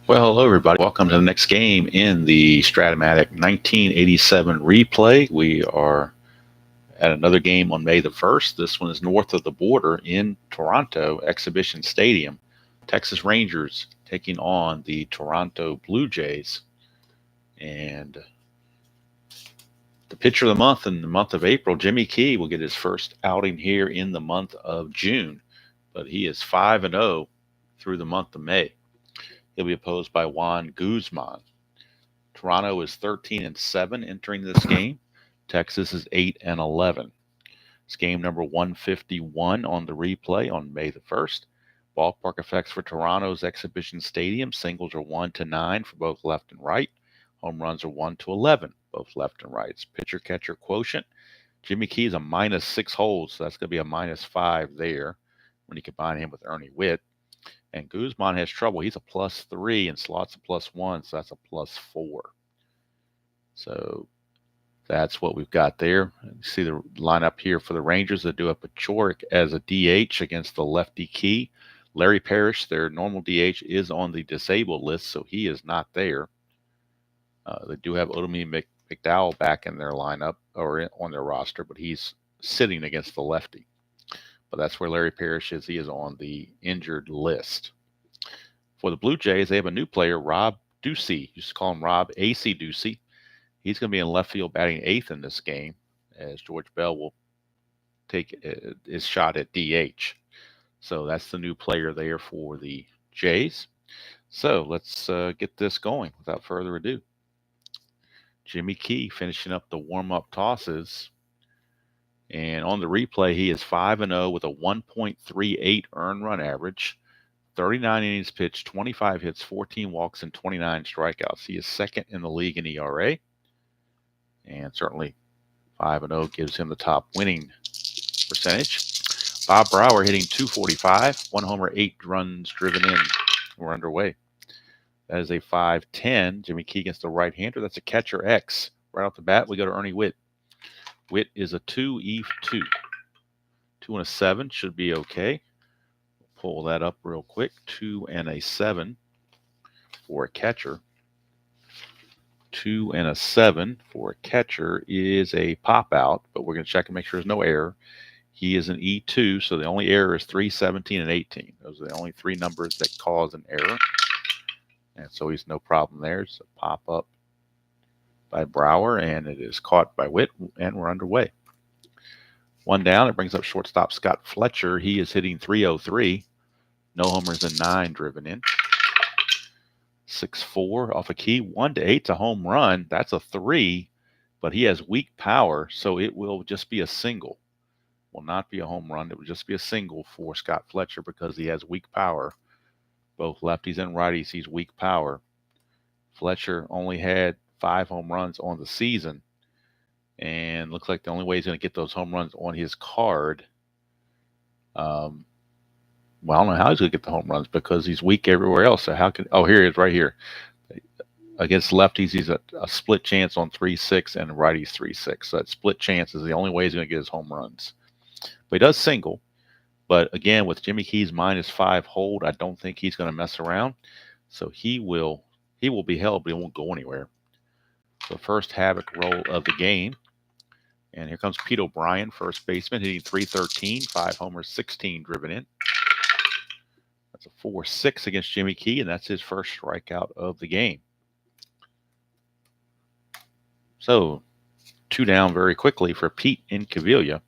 Well, hello, everybody. Welcome to the next game in the Strat-O-Matic 1987 replay. We are at another game on May the 1st. This one is north of the border in Toronto, Exhibition Stadium. Texas Rangers taking on the Toronto Blue Jays. And the pitcher of the month in the month of April, Jimmy Key, will get his first outing here in the month of June. But he is 5-0 through the month of May. He'll be opposed by Guzman. Toronto is 13-7 entering this game. Texas is 8-11. It's game number 151 on the replay on May the 1st. Ballpark effects for Toronto's Exhibition Stadium. Singles are 1-9 for both left and right. Home runs are 1-11, both left and right. It's pitcher-catcher quotient. Jimmy Key is a -6 holds, so that's going to be a -5 there when you combine him with Ernie Witt. And Guzman has trouble. He's a +3 and Slot's a +1, so that's a +4. So that's what we've got there. You see the lineup here for the Rangers. They do have Pachorik as a DH against the lefty Key. Larry Parrish, their normal DH, is on the disabled list, so he is not there. They do have Odome McDowell back in their lineup or on their roster, but he's sitting against the lefty. But that's where Larry Parrish is. He is on the injured list. For the Blue Jays, they have a new player, Rob Ducey. You used to call him Rob A.C. Ducey. He's going to be in left field batting 8th in this game, as George Bell will take his shot at DH. So that's the new player there for the Jays. So let's get this going without further ado. Jimmy Key finishing up the warm-up tosses. And on the replay, he is 5-0 with a 1.38 earned run average, 39 innings pitched, 25 hits, 14 walks, and 29 strikeouts. He is second in the league in ERA. And certainly 5-0 gives him the top winning percentage. Bob Brower hitting .245, 1 homer, 8 runs driven in. We're underway. That is a 5-10. Jimmy Key against the right-hander. That's a catcher X. Right off the bat, we go to Ernie Witt. Witt is a 2-2. 2 and a 7 should be okay. Pull that up real quick. 2 and a 7 for a catcher. 2 and a 7 for a catcher is a pop out, but we're going to check and make sure there's no error. He is an E2, so the only error is 3, 17, and 18. Those are the only 3 numbers that cause an error. And so he's no problem there. It's a pop up by Brower, and it is caught by Witt, and we're underway. 1 down. It brings up shortstop Scott Fletcher. He is hitting .303. No homers and 9 driven in. 6-4 off a Key. 1-8 to home run. That's a 3, but he has weak power, so it will just be a single. Will not be a home run. It will just be a single for Scott Fletcher because he has weak power. Both lefties and righties, he's weak power. Fletcher only had 5 home runs on the season, and looks like the only way he's going to get those home runs on his card. Well, I don't know how he's going to get the home runs because he's weak everywhere else. So how can? Oh, here he is, right here. Against lefties, he's a split chance on 3-6 and righties 3-6. So that split chance is the only way he's going to get his home runs. But he does single. But again, with Jimmy Key's -5 hold, I don't think he's going to mess around. So he will be held, but he won't go anywhere. So first havoc roll of the game. And here comes Pete O'Brien, first baseman, hitting .313, 5 homers, 16 driven in. That's a 4-6 against Jimmy Key, and that's his first strikeout of the game. So 2 down very quickly for Pete Incaviglia.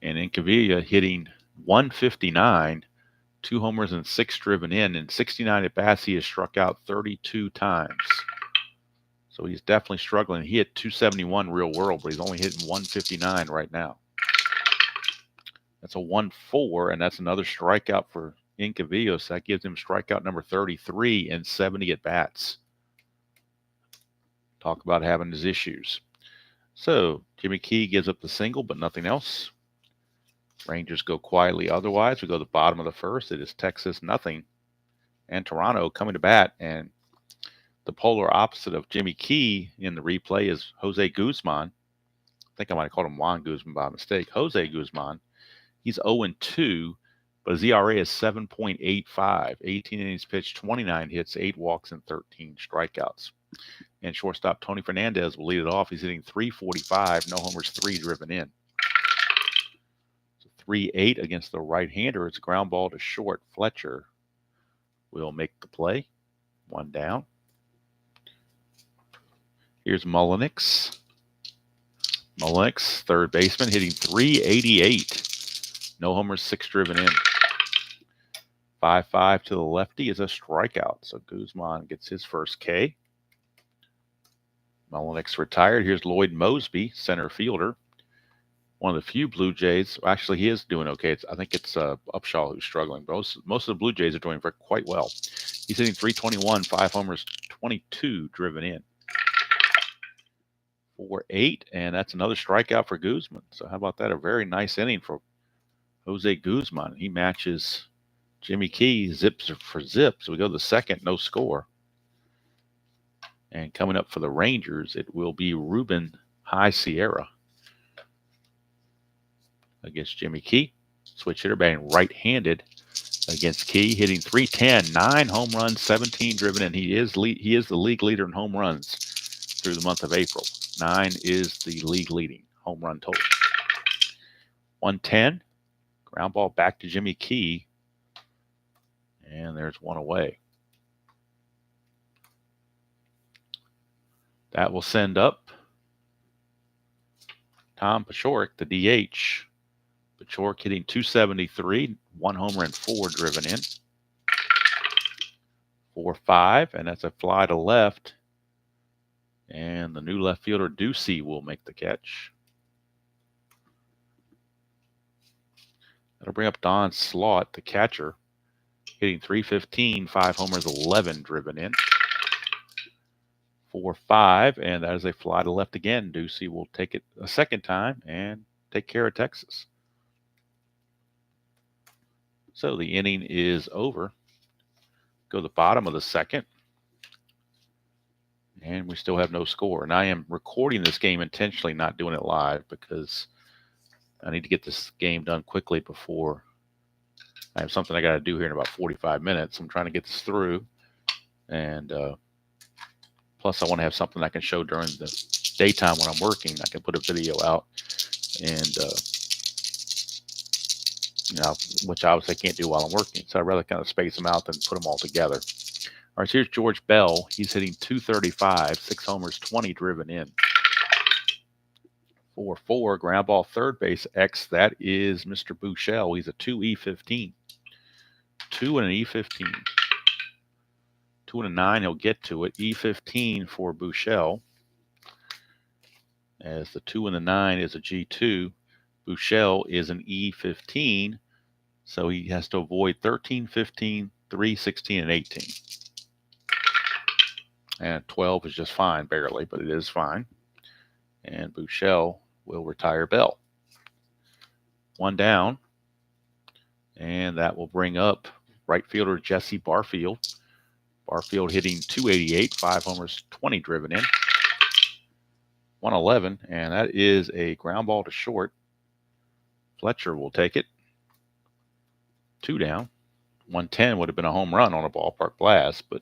And Incaviglia hitting .159, 2 homers and 6 driven in. And 69 at bats, he has struck out 32 times. So he's definitely struggling. He hit .271 real world, but he's only hitting .159 right now. That's a 1-4, and that's another strikeout for Incaviglia. So that gives him strikeout number 33 and 70 at bats. Talk about having his issues. So Jimmy Key gives up the single, but nothing else. Rangers go quietly otherwise. We go to the bottom of the first. It is Texas nothing, and Toronto coming to bat. And the polar opposite of Jimmy Key in the replay is Jose Guzman. I think I might have called him Juan Guzman by mistake. Jose Guzman. He's 0-2, But his ERA is 7.85. 18 innings pitched, 29 hits, 8 walks, and 13 strikeouts. And shortstop Tony Fernandez will lead it off. He's hitting .345, no homers, 3 driven in. So 3-8 against the right-hander. It's a ground ball to short. Fletcher will make the play. 1 down. Here's Mullenix. Mullenix, third baseman, hitting .388. No homers, 6 driven in. 5-5 to the lefty is a strikeout. So Guzman gets his first K. Mullenix retired. Here's Lloyd Mosby, center fielder. One of the few Blue Jays. Actually, he is doing okay. I think it's Upshaw who's struggling. Most of the Blue Jays are doing quite well. He's hitting .321, 5 homers, 22 driven in. 4-8, and that's another strikeout for Guzman. So how about that? A very nice inning for Jose Guzman. He matches Jimmy Key zips for zip. So we go to the second, no score. And coming up for the Rangers, it will be Ruben High Sierra against Jimmy Key. Switch hitter, batting right-handed against Key, hitting .310, 9 home runs, 17 driven in. He is the league leader in home runs through the month of April. 9 is the league leading home run total. 110, ground ball back to Jimmy Key, and there's 1 away. That will send up Tom Paciorek, the DH. Paciorek hitting .273, 1 homer and 4 driven in. 4-5, and that's a fly to left. And the new left fielder, Ducey, will make the catch. That'll bring up Don Slaught, the catcher, hitting .315, 5 homers, 11 driven in. 4-5, and that is a fly to left again. Ducey will take it a second time and take care of Texas. So the inning is over. Go to the bottom of the second. And we still have no score. And I am recording this game intentionally, not doing it live, because I need to get this game done quickly before I have something I got to do here in about 45 minutes. I'm trying to get this through. And plus, I want to have something I can show during the daytime when I'm working. I can put a video out, and which obviously I can't do while I'm working. So I'd rather kind of space them out than put them all together. All right, so here's George Bell. He's hitting .235, 6 homers, 20 driven in. 4-4, ground ball third base X. That is Mr. Buechele. He's a 2E15. 2 and an E15. 2 and a 9, he'll get to it. E15 for Buechele. As the 2 and the 9 is a G2. Buechele is an E15. So he has to avoid 13, 15, 3, 16, and 18. And 12 is just fine, barely, but it is fine. And Buechele will retire Bell. 1 down. And that will bring up right fielder Jesse Barfield. Barfield hitting .288, 5 homers, 20 driven in. 111, and that is a ground ball to short. Fletcher will take it. 2 down. 110 would have been a home run on a ballpark blast, but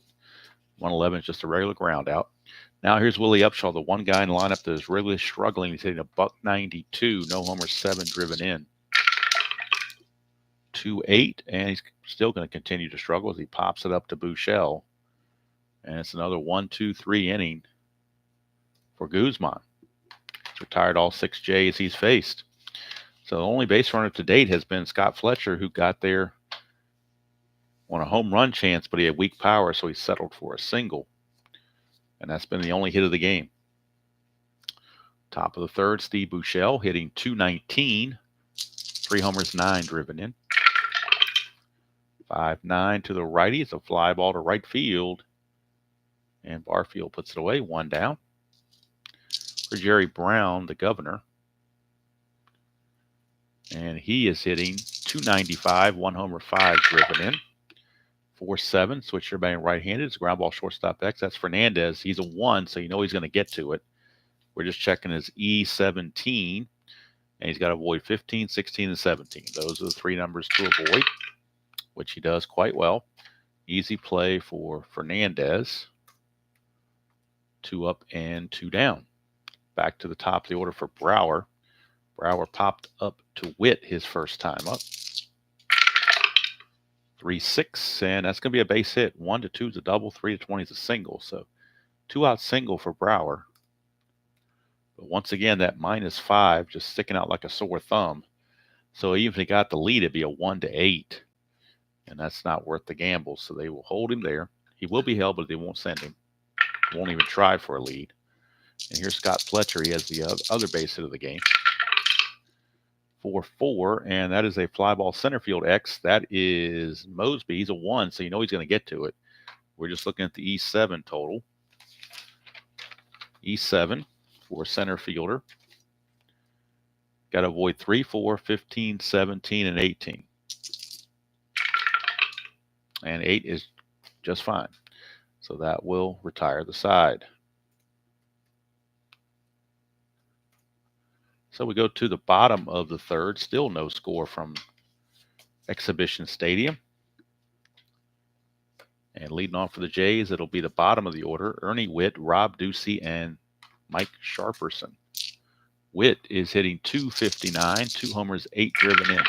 111 is just a regular ground out. Now here's Willie Upshaw, the one guy in the lineup that is really struggling. He's hitting a .192, no homers, 7 driven in. 2-8, and he's still going to continue to struggle as he pops it up to Buechele. And it's another 1-2-3 inning for Guzman. He's retired all 6 J's he's faced. So the only base runner to date has been Scott Fletcher, who got there on a home run chance, but he had weak power, so he settled for a single. And that's been the only hit of the game. Top of the third, Steve Buechele hitting .219, 3 homers, 9 driven in. 5-9 to the righty. It's a fly ball to right field. And Barfield puts it away, 1 down. For Jerry Brown, the governor. And he is hitting .295, 1 homer, 5 driven in. 4-7, switcher batting right-handed. It's a ground ball shortstop X. That's Fernandez. He's a 1, so you know he's going to get to it. We're just checking his E17. And he's got to avoid 15, 16, and 17. Those are the 3 numbers to avoid. which he does quite well. Easy play for Fernandez. 2 up and 2 down. Back to the top of the order for Brower. Brower popped up to Witt his first time up. 3-6, and that's going to be a base hit. 1-2 is a double, 3-20 is a single. So 2-out single for Brower. But once again, that -5 just sticking out like a sore thumb. So even if he got the lead, it'd be a 1-8. And that's not worth the gamble. So they will hold him there. He will be held, but they won't send him. Won't even try for a lead. And here's Scott Fletcher. He has the other base hit of the game. 4-4, and that is a fly ball center field X. That is Mosby. He's a 1, so you know he's going to get to it. We're just looking at the E7 total. E7 for center fielder. Got to avoid 3, 4, 15, 17, and 18. And 8 is just fine. So that will retire the side. So we go to the bottom of the third. Still no score from Exhibition Stadium. And leading off for the Jays, it'll be the bottom of the order. Ernie Witt, Rob Ducey, and Mike Sharperson. Witt is hitting .259, 2 homers, 8 driven in.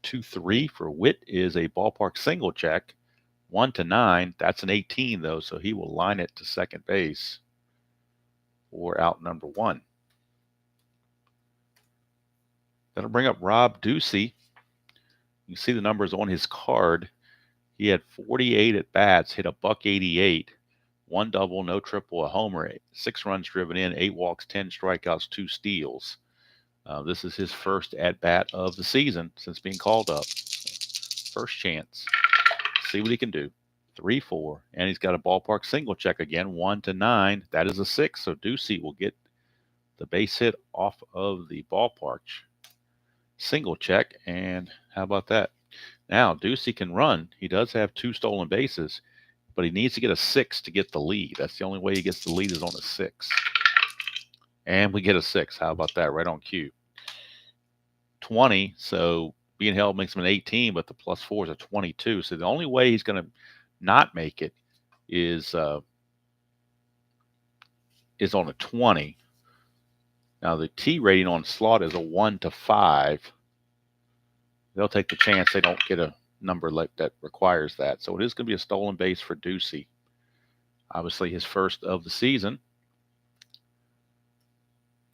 2-3 for Witt is a ballpark single check. 1-9, that's an 18 though, so he will line it to second base for out number 1. That'll bring up Rob Ducey. You can see the numbers on his card. He had 48 at bats, hit a .188, 1 double, no triple, a homer, 6 runs driven in, 8 walks, 10 strikeouts, 2 steals. This is his first at bat of the season since being called up. So first chance. See what he can do. 3-4, and he's got a ballpark single check again. 1-9. That is a 6. So Ducey will get the base hit off of the ballpark single check, and how about that? Now Ducey can run. He does have 2 stolen bases, but he needs to get a 6 to get the lead. That's the only way he gets the lead is on a 6. And we get a 6. How about that? Right on cue. 20. So being held makes him an 18, but the +4 is a 22. So the only way he's going to not make it is on a 20. Now the T rating on slot is a 1-5. They'll take the chance they don't get a number like that requires that. So it is going to be a stolen base for Ducey. Obviously his first of the season.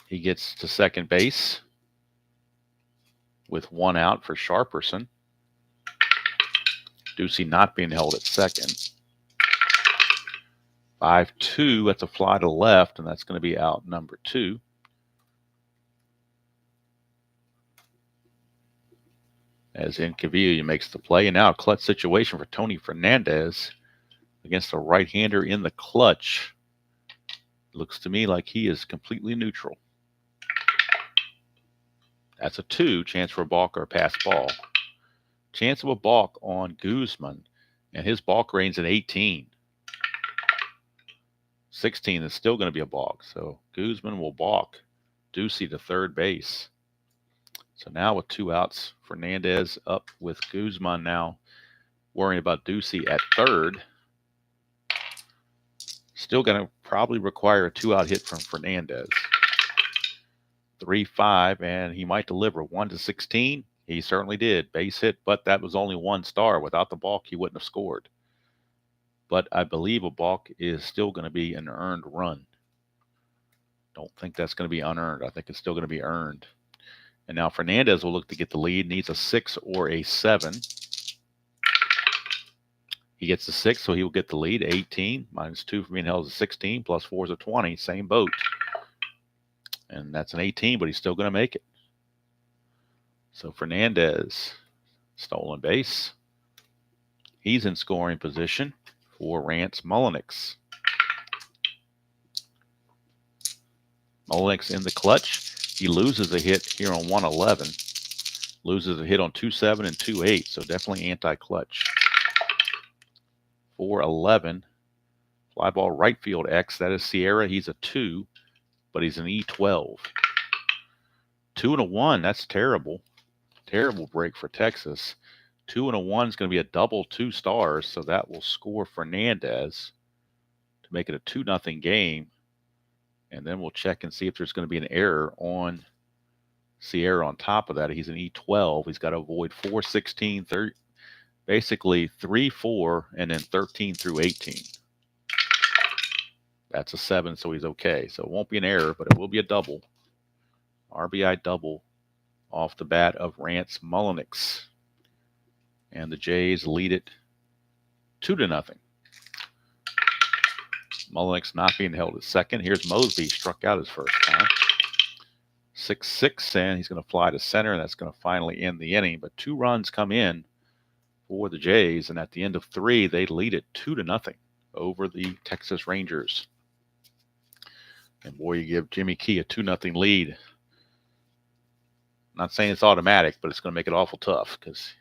He gets to second base with 1 out for Sharperson. Ducey not being held at second. 5-2, that's a fly to left, and that's going to be out number 2. As Incavilla makes the play, and now a clutch situation for Tony Fernandez against a right-hander in the clutch. Looks to me like he is completely neutral. That's a 2, chance for a balk or a pass ball. Chance of a balk on Guzman, and his balk range at 18. 16 is still going to be a balk, so Guzman will balk Ducey to third base. So now with 2 outs, Fernandez up with Guzman now worrying about Ducey at third. Still going to probably require a 2-out hit from Fernandez. 3-5, and he might deliver. 1-16. He certainly did. Base hit, but that was only 1 star. Without the balk, he wouldn't have scored. But I believe a balk is still going to be an earned run. Don't think that's going to be unearned. I think it's still going to be earned. And now Fernandez will look to get the lead. Needs a 6 or a 7. He gets the 6, so he will get the lead. 18 -2 for being held is a 16. +4 is a 20. Same boat. And that's an 18, but he's still going to make it. So Fernandez, stolen base. He's in scoring position for Rance Mullenix. Mullenix in the clutch. He loses a hit here on 111. Loses a hit on 2-7 and 2-8, so definitely anti-clutch. 4-11. Fly ball right field X. That is Sierra. He's a 2, but he's an E12. 2 and a 1. That's terrible. Terrible break for Texas. 2 and a 1 is going to be a double 2 stars, so that will score Fernandez to make it a 2-0 game. And then we'll check and see if there's going to be an error on Sierra on top of that. He's an E12. He's got to avoid 4, 16, 30, basically 3, 4, and then 13 through 18. That's a 7, so he's okay. So it won't be an error, but it will be a double. RBI double off the bat of Rance Mullenix. And the Jays lead it 2-0. Mullenix not being held at second. Here's Mosby, struck out his first time. 6-6, and he's going to fly to center, and that's going to finally end the inning. But 2 runs come in for the Jays, and at the end of 3, they lead it 2-0 over the Texas Rangers. And boy, you give Jimmy Key a 2-0 lead. I'm not saying it's automatic, but it's going to make it awful tough because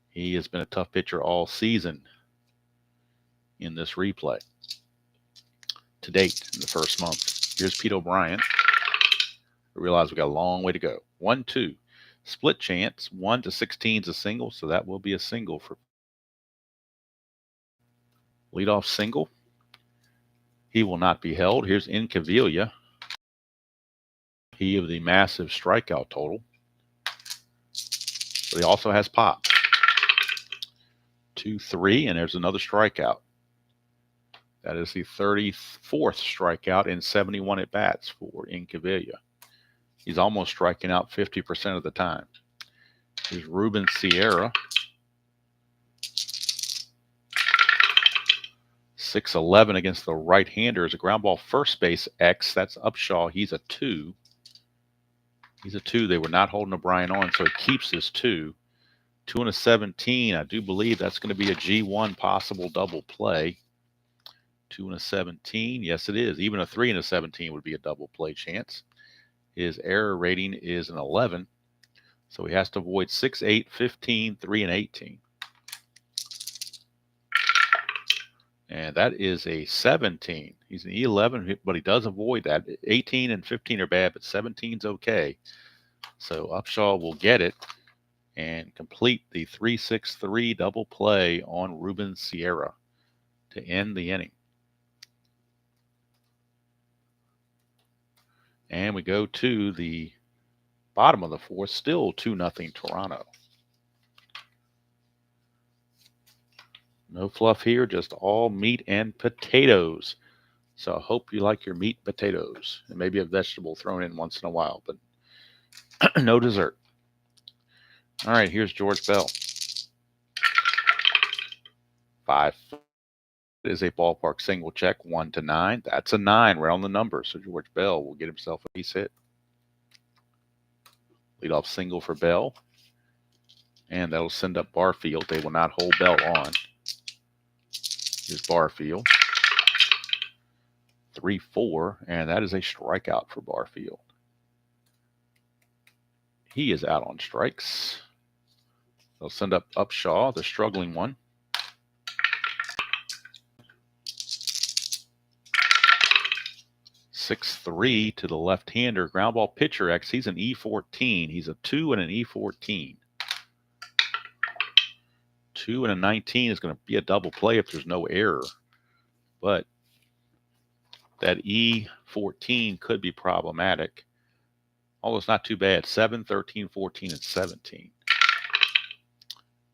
he has been a tough pitcher all season in this replay to date in the first month. Here's Pete O'Brien. I realize we got a long way to go. 1-2. Split chance. 1 to 16 is a single, so that will be a single for leadoff single. He will not be held. Here's Incaviglia. He of the massive strikeout total. But he also has pop. 2-3, and there's another strikeout. That is the 34th strikeout in 71 at-bats for Incaviglia. He's almost striking out 50% of the time. Here's Ruben Sierra. 6-11 against the right-hander is a ground ball first base X. That's Upshaw. He's a 2. He's a 2. They were not holding O'Brien on, so he keeps his 2. 2 and a 17. I do believe that's going to be a G1 possible double play. 2 and a 17. Yes, it is. Even a 3 and a 17 would be a double play chance. His error rating is an 11. So he has to avoid 6, 8, 15, 3, and 18. And that is a 17. He's an E11, but he does avoid that. 18 and 15 are bad, but 17's okay. So Upshaw will get it and complete the 3-6-3 double play on Ruben Sierra to end the inning. And we go to the bottom of the 4th, still 2-0 Toronto. No fluff here, just all meat and potatoes. So I hope you like your meat potatoes and maybe a vegetable thrown in once in a while, but no dessert. All right, here's George Bell. 5 is a ballpark single check, 1 to 9. That's a 9 right on the number. So George Bell will get himself a base hit. Leadoff single for Bell. And that'll send up Barfield. They will not hold Bell on. Here's Barfield. 3-4, and that is a strikeout for Barfield. He is out on strikes. They'll send up Upshaw, the struggling one. 6-3 to the left-hander. Ground ball pitcher X. He's an E14. He's a 2 and an E14. 2 and a 19 is going to be a double play if there's no error. But that E14 could be problematic. Although it's not too bad. 7, 13, 14, and 17.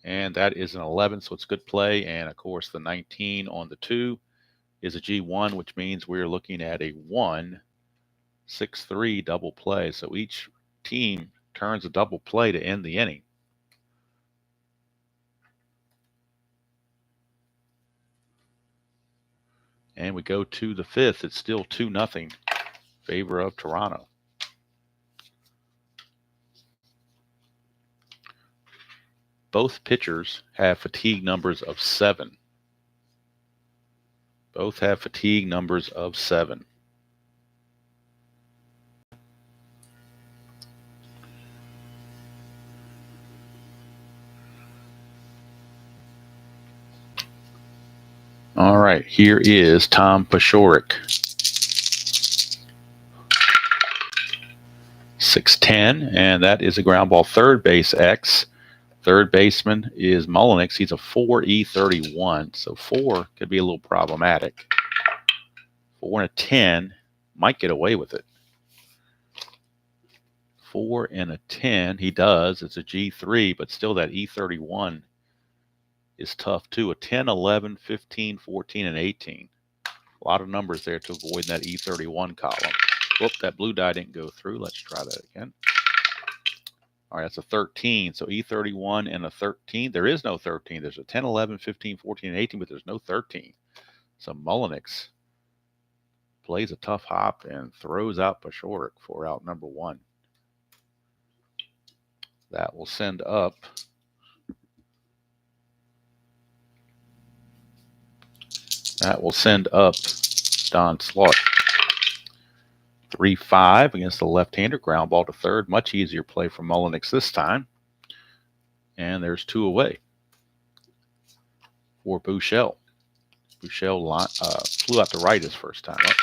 And that is an 11, so it's good play. And, of course, the 19 on the 2 is a G1, which means we're looking at a 1-6-3 double play. So each team turns a double play to end the inning. And we go to the 5th. It's still 2-0 favor of Toronto. Both pitchers have fatigue numbers of 7. Both have fatigue numbers of 7. All right, here is Tom Paciorek. 6'10", and that is a ground ball third base X. Third baseman is Mullenix. He's a 4E31, so 4 could be a little problematic. 4 and a 10 might get away with it. 4 and a 10, he does. It's a G3, but still that E31 is tough too. A 10, 11, 15, 14, and 18. A lot of numbers there to avoid that E31 column. Whoop, that blue die didn't go through. Let's try that again. All right, that's a 13. So E31 and a 13. There is no 13. There's a 10, 11, 15, 14, and 18, but there's no 13. So Mullenix plays a tough hop and throws out Pashorek for out number 1. That will send up Don Slaughter. 3-5 against the left-hander. Ground ball to third. Much easier play for Mullenix this time. And there's 2 away for Buechele. Buechele flew out to right his first time up.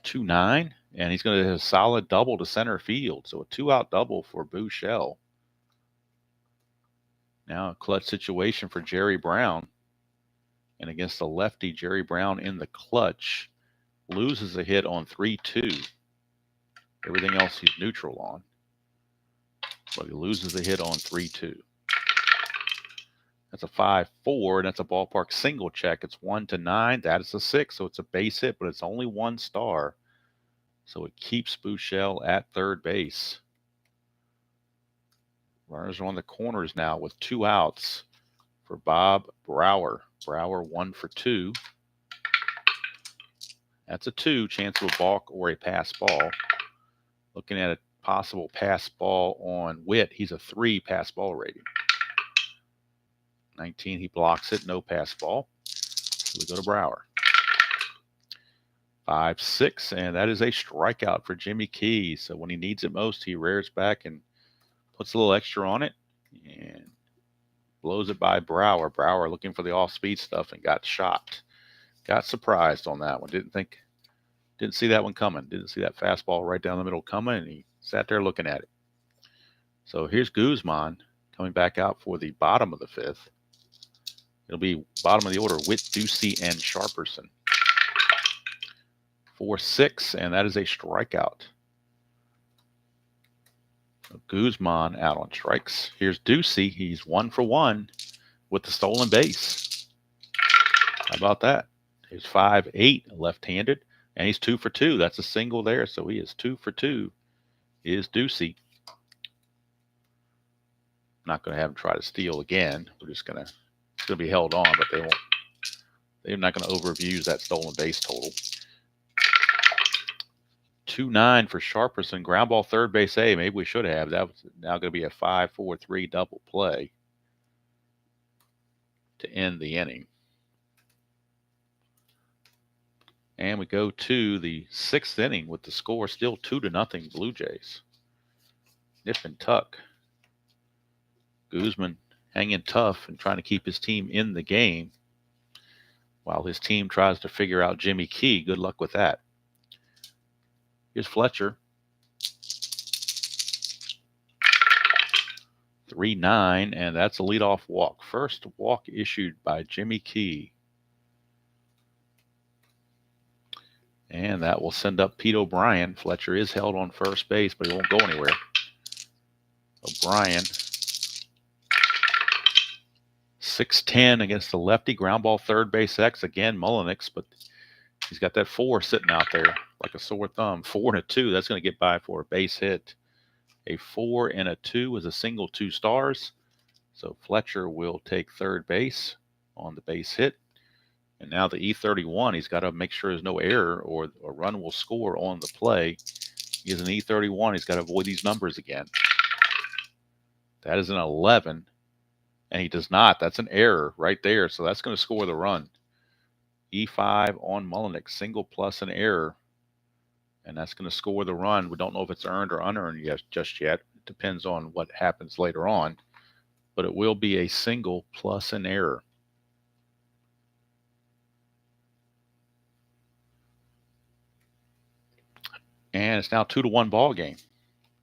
2-9, and he's going to hit a solid double to center field. So a 2-out double for Buechele. Now a clutch situation for Jerry Brown. And against the lefty, Jerry Brown in the clutch loses a hit on 3-2. Everything else he's neutral on. But he loses the hit on 3-2. That's a 5-4, and that's a ballpark single check. It's 1-9. That is a 6, so it's a base hit, but it's only 1 star. So it keeps Buechele at third base. Runners are on the corners now with 2 outs for Bob Brower. Brower 1 for 2. That's a 2, chance of a balk or a pass ball. Looking at a possible pass ball on Witt. He's a 3 pass ball rating. 19, he blocks it, no pass ball. So we go to Brower. 5-6, and that is a strikeout for Jimmy Key. So when he needs it most, he rears back and puts a little extra on it and blows it by Brower. Brower looking for the off-speed stuff and got shot. Got surprised on that one. Didn't see that one coming. Didn't see that fastball right down the middle coming, and he sat there looking at it. So here's Guzman coming back out for the bottom of the 5th. It'll be bottom of the order, Witt, Ducey, and Sharperson. 4-6, and that is a strikeout. So Guzman out on strikes. Here's Ducey. He's 1 for 1 with the stolen base. How about that? Here's 5-8, left-handed, and he's 2 for 2. That's a single there, so he is 2 for 2. Is Ducey. Not going to have him try to steal again. We're just going to. It's going to be held on, but they won't. They're not going to overabuse that stolen base total. 2-9 for Sharperson. Ground ball third base A. Maybe we should have. That was now going to be a 5-4-3 double play to end the inning. And we go to the 6th inning with the score still 2-0 Blue Jays. Nip and tuck. Guzman hanging tough and trying to keep his team in the game while his team tries to figure out Jimmy Key. Good luck with that. Here's Fletcher. 3-9, and that's a leadoff walk. First walk issued by Jimmy Key. And that will send up Pete O'Brien. Fletcher is held on first base, but he won't go anywhere. O'Brien. 6-10 against the lefty. Ground ball third base X. Again, Mullenix, but he's got that 4 sitting out there like a sore thumb. 4 and a 2. That's going to get by for a base hit. A 4 and a 2 is a single 2 stars. So Fletcher will take third base on the base hit. And now the E31, he's got to make sure there's no error or a run will score on the play. He has an E31. He's got to avoid these numbers again. That is an 11. And he does not. That's an error right there. So that's going to score the run. E5 on Mullenix, single plus an error. And that's going to score the run. We don't know if it's earned or unearned just yet. It depends on what happens later on. But it will be a single plus an error. And it's now 2-1 ball game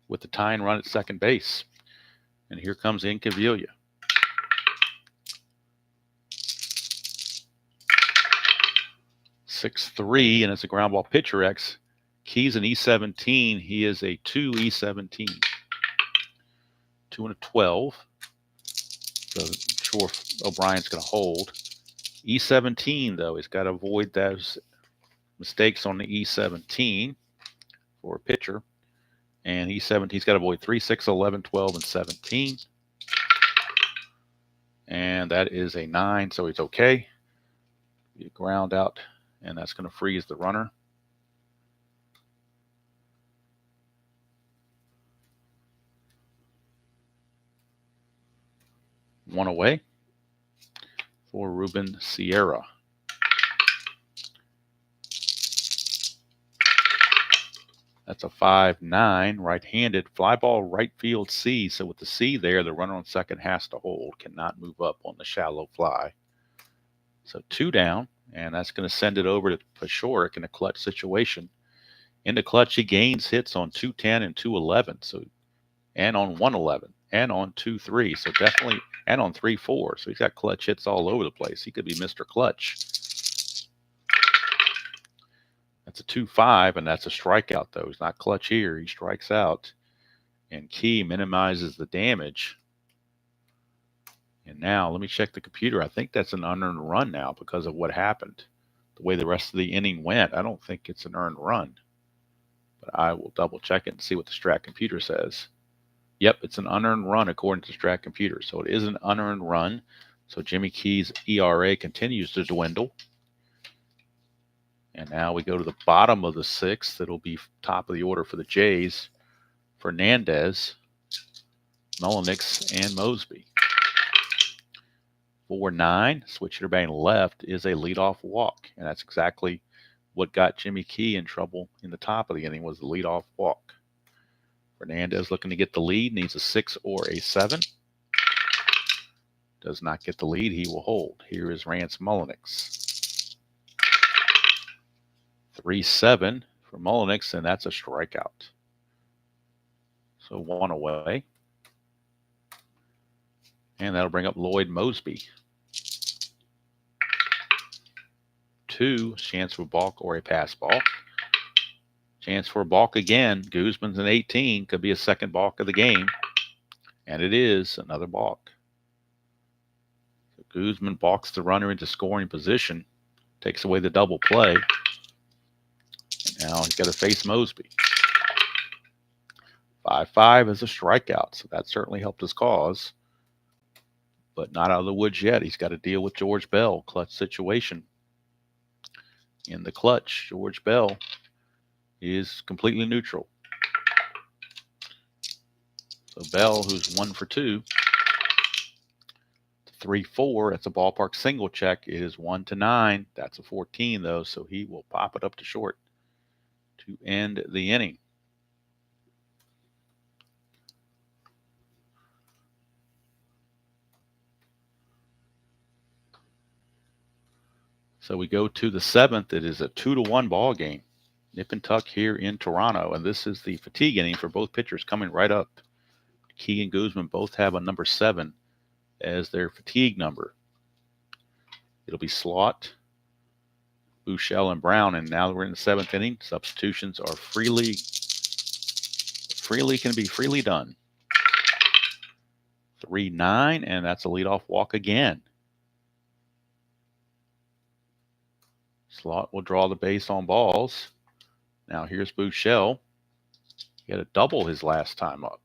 with the tying run at second base. And here comes Incaviglia. (6-3), and it's a ground ball pitcher X. Key's an E17. He is a 2 E17. 2 and a 12. So I'm sure O'Brien's going to hold. E17, though, he's got to avoid those mistakes on the E17 for a pitcher. And E17, he's got to avoid 3, 6, 11, 12, and 17. And that is a 9, so he's okay. You ground out, and that's going to freeze the runner. One away for Ruben Sierra. That's a 5-9, right-handed. Fly ball right field C. So with the C there, the runner on second has to hold, cannot move up on the shallow fly. So 2 down, and that's going to send it over to Pashoric in a clutch situation. In the clutch, he gains hits on 210 and 211, so, and on 111, and on 2-3. So definitely, and on 3-4. So he's got clutch hits all over the place. He could be Mr. Clutch. That's a 2-5, and that's a strikeout, though. He's not clutch here. He strikes out, and Key minimizes the damage. And now, let me check the computer. I think that's an unearned run now because of what happened. The way the rest of the inning went, I don't think it's an earned run. But I will double check it and see what the Strat computer says. Yep, it's an unearned run according to Strat computer. So it is an unearned run. So Jimmy Key's ERA continues to dwindle. And now we go to the bottom of the 6th. It'll be top of the order for the Jays. Fernandez, Mullenix, and Mosby. 4-9, switch hitter batting left is a leadoff walk. And that's exactly what got Jimmy Key in trouble in the top of the inning, was the leadoff walk. Fernandez looking to get the lead, needs a 6 or a 7. Does not get the lead, he will hold. Here is Rance Mullenix. 3-7 for Mullenix, and that's a strikeout. So 1 away. And that'll bring up Lloyd Mosby. 2, chance for a balk or a pass ball. Chance for a balk again. Guzman's an 18, could be a second balk of the game. And it is another balk. So Guzman balks the runner into scoring position, takes away the double play. Now he's got to face Mosby. 5-5 is a strikeout, so that certainly helped his cause. But not out of the woods yet. He's got to deal with George Bell, clutch situation. In the clutch, George Bell is completely neutral. So Bell, who's 1 for 2. 3-4, that's a ballpark single check. It is 1-9. That's a 14, though, so he will pop it up to short to end the inning. So we go to the 7th. It is a 2-1 ball game. Nip and tuck here in Toronto, and this is the fatigue inning for both pitchers coming right up. Key and Guzman both have a number 7 as their fatigue number. It'll be Slot, Buechele, and Brown, and now that we're in the 7th inning, substitutions are can be freely done. 3-9, and that's a leadoff walk again. Slot will draw the base on balls. Now here's Buechele. He had a double his last time up.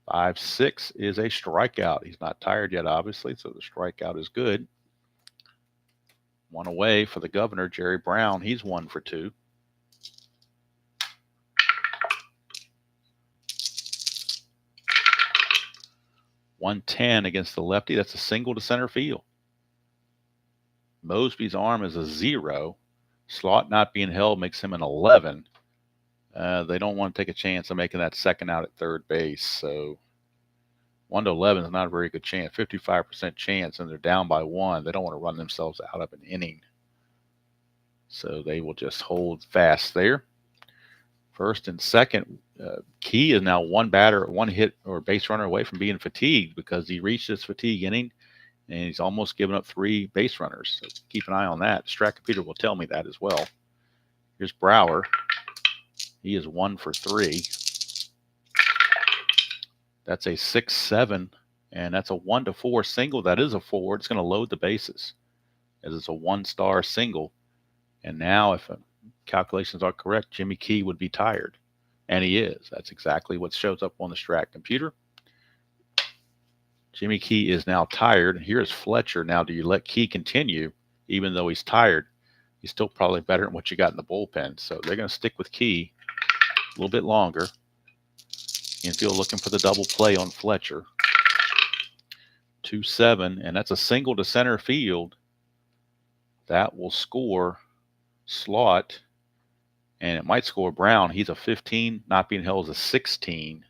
5-6 is a strikeout. He's not tired yet, obviously, so the strikeout is good. 1 away for the Governor, Jerry Brown. He's 1 for 2. .110 against the lefty. That's a single to center field. Mosby's arm is a 0. Slot not being held makes him an 11. They don't want to take a chance of making that second out at third base. So 1-11 is not a very good chance. 55% chance, and they're down by 1. They don't want to run themselves out of an inning. So they will just hold fast there. First and second, Key is now one hit or base runner away from being fatigued because he reached his fatigue inning and he's almost given up 3 base runners. So keep an eye on that. Strat Computer will tell me that as well. Here's Brower. He is 1 for 3. That's a 6-7, and that's a 1-4 single. That is a 4. It's going to load the bases as it's a 1-star single. And now, if calculations are correct, Jimmy Key would be tired. And he is. That's exactly what shows up on the Strat Computer. Jimmy Key is now tired. Here's Fletcher. Now, do you let Key continue even though he's tired? He's still probably better than what you got in the bullpen. So they're going to stick with Key a little bit longer. Infield looking for the double play on Fletcher. 2-7, and that's a single to center field. That will score Slot, and it might score Brown. He's a 15, not being held is a 16.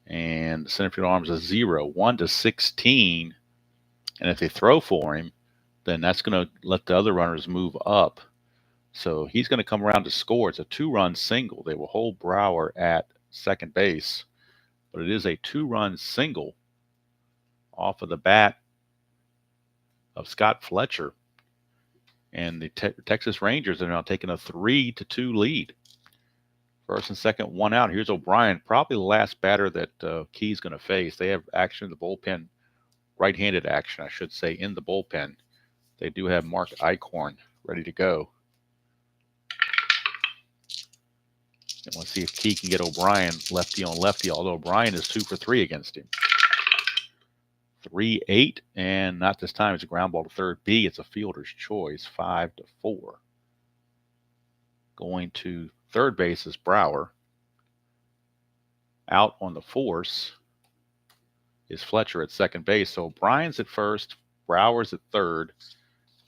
And the center field arms a 0, 1-16. And if they throw for him, then that's going to let the other runners move up. So he's going to come around to score. It's a 2-run single. They will hold Brower at second base, but it is a 2-run single off of the bat of Scott Fletcher. And the Texas Rangers are now taking a 3-2 lead. First and second, 1 out. Here's O'Brien, probably the last batter that Key's going to face. They have action in the bullpen, right-handed action, I should say, in the bullpen. They do have Mark Eichhorn ready to go. And we'll see if Key can get O'Brien lefty on lefty, although O'Brien is 2 for 3 against him. 3-8, and not this time. It's a ground ball to third B. It's a fielder's choice, 5-4. Going to third base is Brower. Out on the force is Fletcher at second base. So O'Brien's at first, Brower's at third,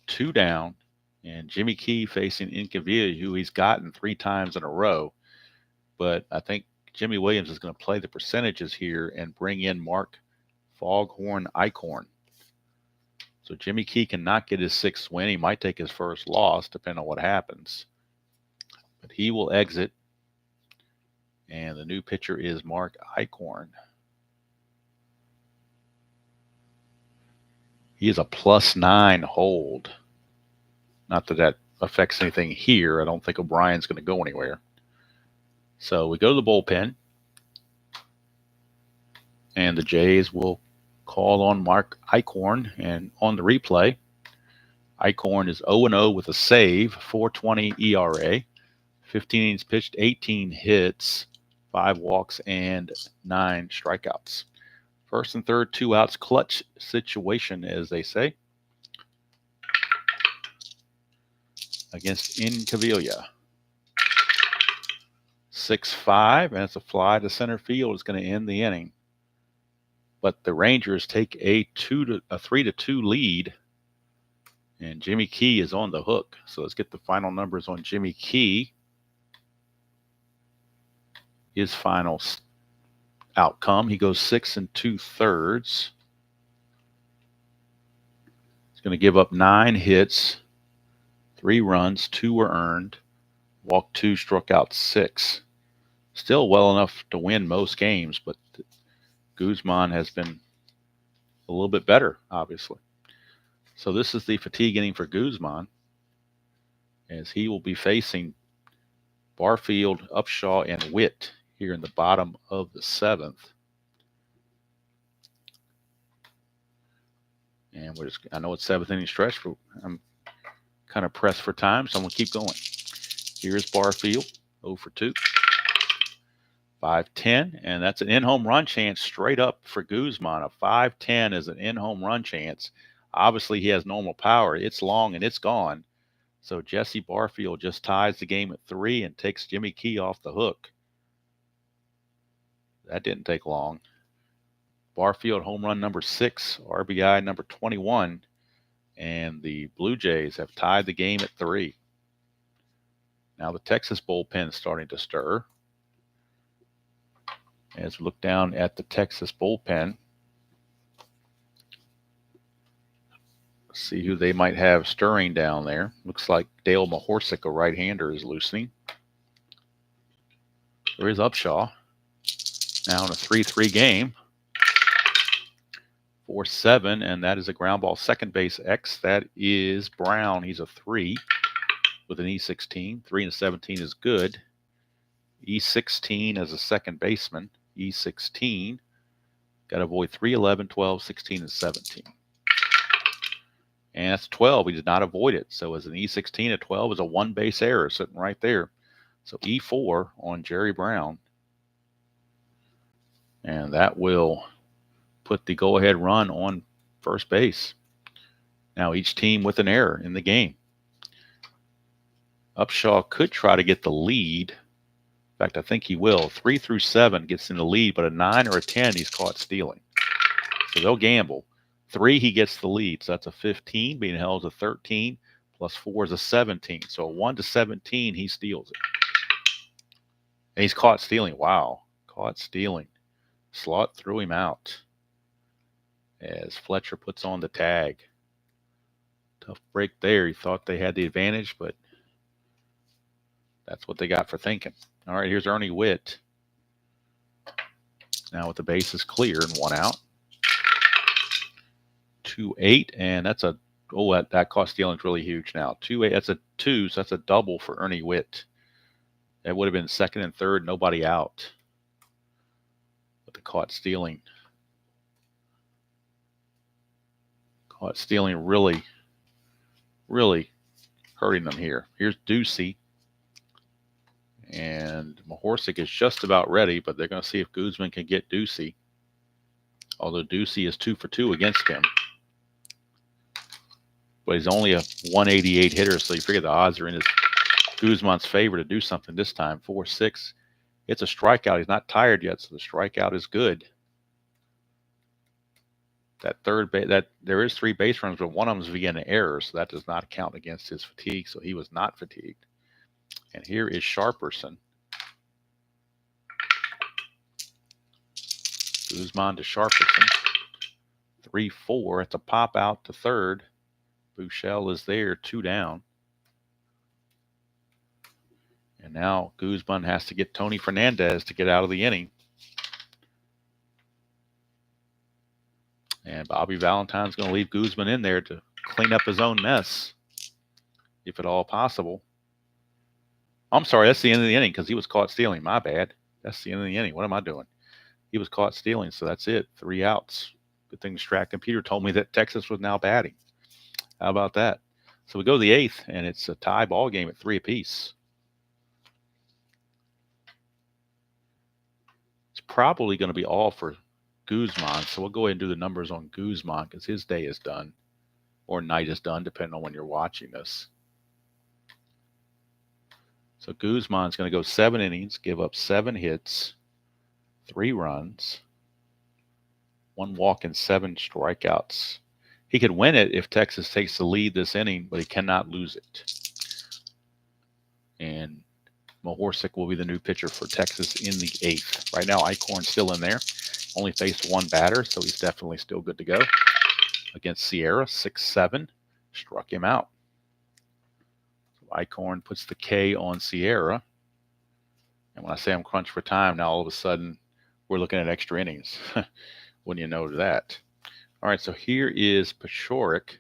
2 down, and Jimmy Key facing Incavilla, who he's gotten 3 times in a row. But I think Jimmy Williams is going to play the percentages here and bring in Mark Foghorn Eichhorn. So Jimmy Key cannot get his 6th win. He might take his first loss, depending on what happens. But he will exit. And the new pitcher is Mark Eichhorn. He is a +9 hold. Not that that affects anything here. I don't think O'Brien's going to go anywhere. So we go to the bullpen. And the Jays will call on Mark Eichhorn. And on the replay, Eichhorn is 0-0 with a save, 4.20 ERA, 15 innings pitched, 18 hits, 5 walks, and 9 strikeouts. First and third, 2 outs, clutch situation, as they say, against Incavilla. 6-5, and it's a fly to center field. It's going to end the inning. But the Rangers take a 3-2 lead, and Jimmy Key is on the hook. So let's get the final numbers on Jimmy Key. His final outcome, he goes 6 2/3. He's going to give up 9 hits, 3 runs, 2 were earned, walked 2, struck out 6. Still well enough to win most games, but Guzman has been a little bit better, obviously. So this is the fatigue inning for Guzman, as he will be facing Barfield, Upshaw, and Witt here in the bottom of the 7th. And I know it's 7th inning stretch, but I'm kind of pressed for time, so I'm going to keep going. Here's Barfield, 0 for 2. 5-10, and that's an in-home run chance straight up for Guzman. A 5-10 is an in-home run chance. Obviously, he has normal power. It's long, and it's gone. So Jesse Barfield just ties the game at 3 and takes Jimmy Key off the hook. That didn't take long. Barfield home run number 6, RBI number 21, and the Blue Jays have tied the game at 3. Now the Texas bullpen is starting to stir. As we look down at the Texas bullpen, see who they might have stirring down there. Looks like Dale Mahorsic, a right-hander, is loosening. So here's Upshaw. Now in a 3-3 game. 4-7, and that is a ground ball. Second base X. That is Brown. He's a 3 with an E16. 3 and a 17 is good. E16 as a second baseman. E16. Got to avoid 3, 11, 12, 16, and 17. And that's 12. He did not avoid it. So as an E16 at 12 is a one base error sitting right there. So E4 on Jerry Brown. And that will put the go-ahead run on first base. Now each team with an error in the game. Upshaw could try to get the lead. In fact, I think he will. 3 through 7 gets in the lead, but a 9 or a 10 he's caught stealing. So they'll gamble. 3, he gets the lead. So that's a 15. Being held is a 13. Plus 4 is a 17. So a 1 to 17, he steals it. And he's caught stealing. Wow. Caught stealing. Slot threw him out as Fletcher puts on the tag. Tough break there. He thought they had the advantage, but that's what they got for thinking. All right, here's Ernie Witt. Now with the bases clear and 1 out. 2-8, and that's a, oh, that caught stealing is really huge now. 2-8, that's a 2, so that's a double for Ernie Witt. That would have been second and third, nobody out. But the caught stealing. Caught stealing really, really hurting them here. Here's Ducey. And Mahorsic is just about ready, but they're going to see if Guzman can get Ducey. Although Ducey is 2 for 2 against him. But he's only a 188 hitter, so you figure the odds are in his Guzman's favor to do something this time. 4-6. It's a strikeout. He's not tired yet, so the strikeout is good. That third base, that there is 3 base runners, but one of them is via an error, so that does not count against his fatigue. So he was not fatigued. And here is Sharperson. Guzman to Sharperson. 3-4. It's a pop out to third. Buechele is there, 2 down. And now Guzman has to get Tony Fernandez to get out of the inning. And Bobby Valentine's going to leave Guzman in there to clean up his own mess, if at all possible. I'm sorry, that's the end of the inning because he was caught stealing. My bad. That's the end of the inning. What am I doing? He was caught stealing, so that's it. 3 outs. Good thing the Strat computer told me that Texas was now batting. How about that? So we go to the 8th, and it's a tie ball game at 3 apiece. It's probably going to be all for Guzman, so we'll go ahead and do the numbers on Guzman because his day is done, or night is done, depending on when you're watching this. So Guzman's going to go 7 innings, give up 7 hits, 3 runs, 1 walk, and 7 strikeouts. He could win it if Texas takes the lead this inning, but he cannot lose it. And Mahorsic will be the new pitcher for Texas in the 8th. Right now, Eichhorn's still in there. Only faced 1 batter, so he's definitely still good to go. Against Sierra, 6-7, struck him out. Eichhorn puts the K on Sierra. And when I say I'm crunched for time, now all of a sudden we're looking at extra innings. Wouldn't you know that? All right, so here is Paciorek.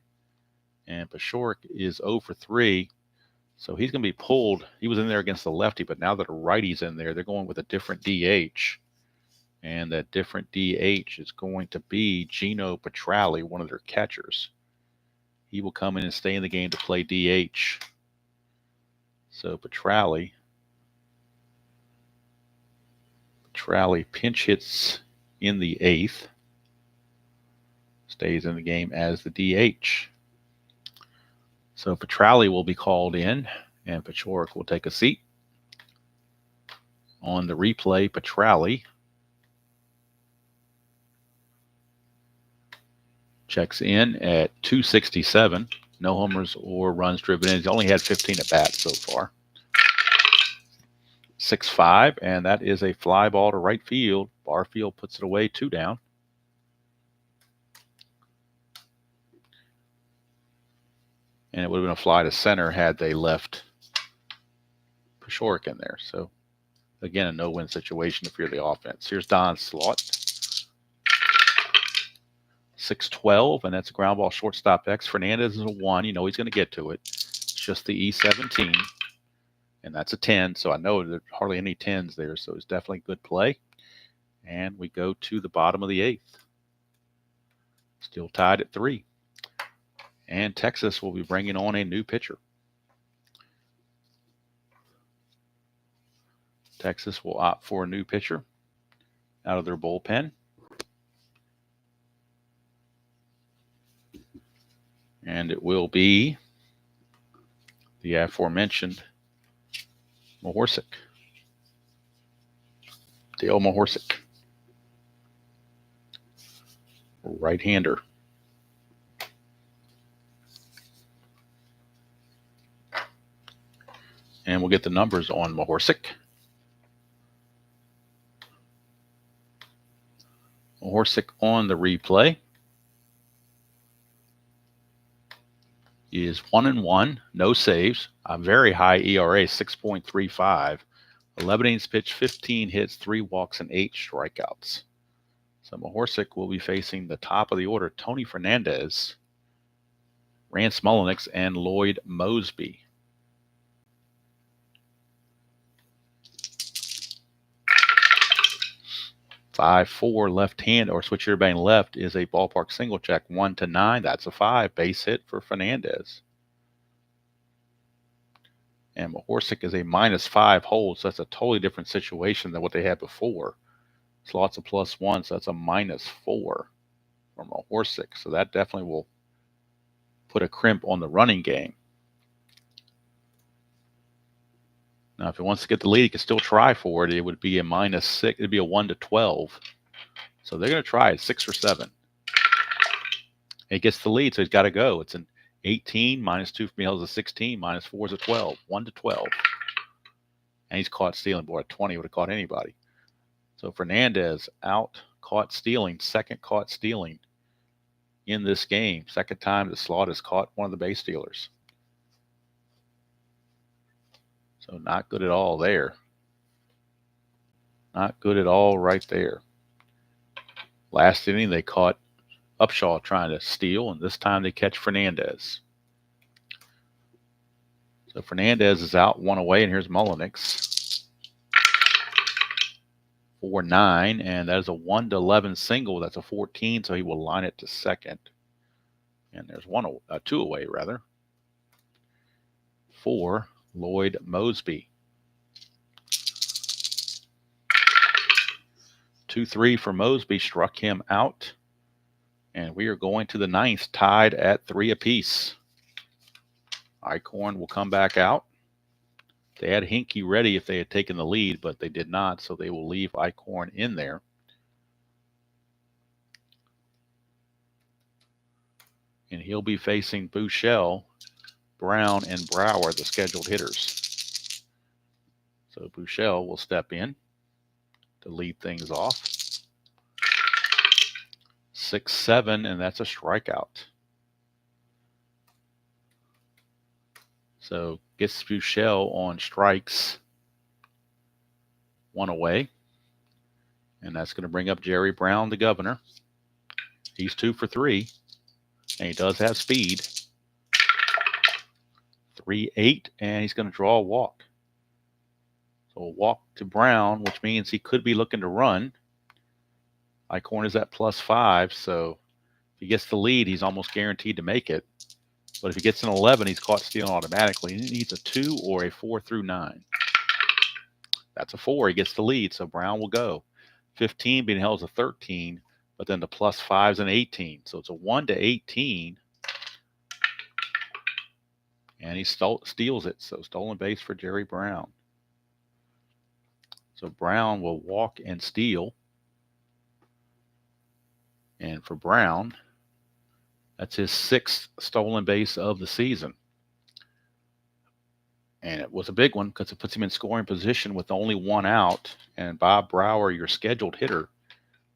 And Paciorek is 0 for 3. So he's going to be pulled. He was in there against the lefty, but now that a righty's in there, they're going with a different DH. And that different DH is going to be Gino Petralli, one of their catchers. He will come in and stay in the game to play DH. So Petralli pinch hits in the 8th. Stays in the game as the DH. So Petralli will be called in, and Paciorek will take a seat. On the replay, Petralli checks in at 267. No homers or runs driven in. He's only had 15 at bats so far. 6-5, and that is a fly ball to right field. Barfield puts it away, 2 down. And it would have been a fly to center had they left Paciorek in there. So Again, a no-win situation if you're the offense. Here's Don's slot. 6-12, and that's a ground ball shortstop X. Fernandez is a 1. You know he's going to get to it. It's just the E17, and that's a 10. So I know there's hardly any 10s there, so it's definitely good play. And we go to the bottom of the 8th. Still tied at 3. And Texas will be bringing on a new pitcher. Texas will opt for a new pitcher out of their bullpen. And it will be the aforementioned Mahorsic. Dale Mahorsic. Right-hander. And we'll get the numbers on Mahorsic. Mahorsic on the replay is 1-1, no saves, a very high ERA, 6.35, 11 innings pitched, 15 hits, 3 walks, and 8 strikeouts. So Mahorsic will be facing the top of the order, Tony Fernandez, Rance Mulliniks, and Lloyd Mosby. Five-4 left hand or switch hitter batting left is a ballpark single check 1-9. That's a 5 base hit for Fernandez. And Mahorsic is a -5 hold, so that's a totally different situation than what they had before. Slots a +1, so that's a -4 for Mahorsic. So that definitely will put a crimp on the running game. Now, if he wants to get the lead, he can still try for it. It would be a -6. It'd be a 1-12. So they're going to try it, 6 or 7. He gets the lead, so he's got to go. It's an 18, -2 for Miguel is a 16, -4 is a 12, 1-12. And he's caught stealing. Boy, at 20 would have caught anybody. So Fernandez out, caught stealing, second caught stealing in this game. Second time the slot has caught one of the base stealers. So not good at all there. Not good at all right there. Last inning, they caught Upshaw trying to steal, and this time they catch Fernandez. So Fernandez is out, 1 away, and here's Mulliniks. 4-9, and that is a 1-11 single. That's a 14, so he will line it to second. And there's 2 away, rather, for Lloyd Mosby. 2-3 for Mosby, struck him out. And we are going to the 9th, tied at 3 apiece. Eichhorn will come back out. They had Hinkie ready if they had taken the lead, but they did not, so they will leave Eichhorn in there. And he'll be facing Buechele, Brown, and Brower, the scheduled hitters. So Buechele will step in to lead things off. 6-7, and that's a strikeout. So gets Buechele on strikes, 1 away. And that's going to bring up Jerry Brown, the governor. He's 2 for 3, and he does have speed. 3-8, and he's going to draw a walk. So a walk to Brown, which means he could be looking to run. Eichhorn is at +5, so if he gets the lead, he's almost guaranteed to make it. But if he gets an 11, he's caught stealing automatically. He needs a 2 or a 4 through 9. That's a 4. He gets the lead, so Brown will go. 15 being held as a 13, but then the +5 is an 18. So it's a 1-18. And he steals it, so stolen base for Jerry Brown. So Brown will walk and steal. And for Brown, that's his 6th stolen base of the season. And it was a big one because it puts him in scoring position with only 1 out. And Bob Brower, your scheduled hitter.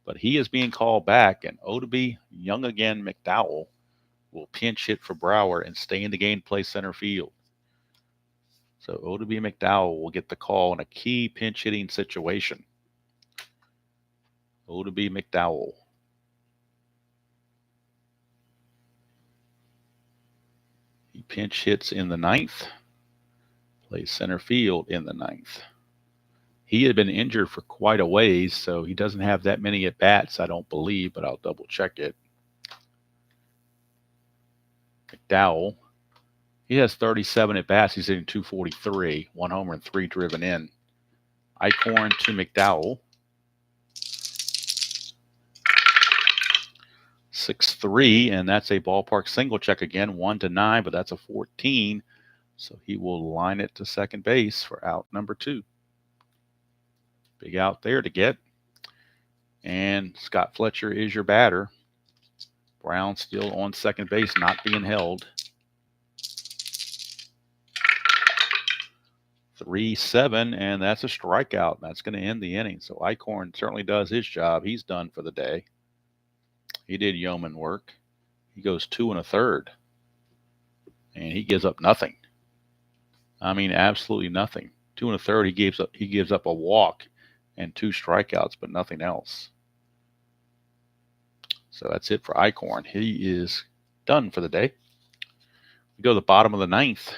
But he is being called back, and Odeby, young again, McDowell will pinch hit for Brower and stay in the game to play center field. So Odeby McDowell will get the call in a key pinch hitting situation. Odeby McDowell. He pinch hits in the ninth, plays center field in the ninth. He had been injured for quite a ways, so he doesn't have that many at bats, I don't believe, but I'll double check it. McDowell, he has 37 at bats. He's hitting .243, 1 homer and 3 driven in. Eichhorn to McDowell. 6-3, and that's a ballpark single check again, 1-9, but that's a 14. So he will line it to second base for out number 2. Big out there to get. And Scott Fletcher is your batter. Brown still on second base, not being held. 3-7, and that's a strikeout. That's going to end the inning. So Eichhorn certainly does his job. He's done for the day. He did yeoman work. He goes 2 1/3, and he gives up nothing. I mean, absolutely nothing. 2 1/3. He gives up a walk and 2 strikeouts, but nothing else. So that's it for Eichhorn. He is done for the day. We go to the bottom of the ninth.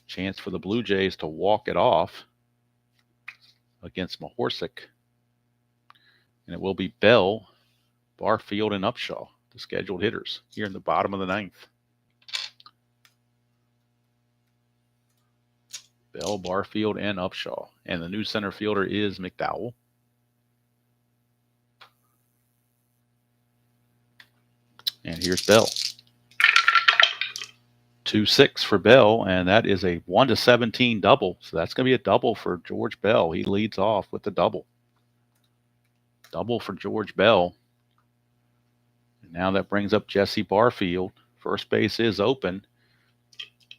Chance for the Blue Jays to walk it off against Mahorsic. And it will be Bell, Barfield, and Upshaw, the scheduled hitters, here in the bottom of the ninth. Bell, Barfield, and Upshaw. And the new center fielder is McDowell. And here's Bell. 2-6 for Bell, and that is a 1-17 double. So that's going to be a double for George Bell. He leads off with the double. Double for George Bell. And now that brings up Jesse Barfield. First base is open.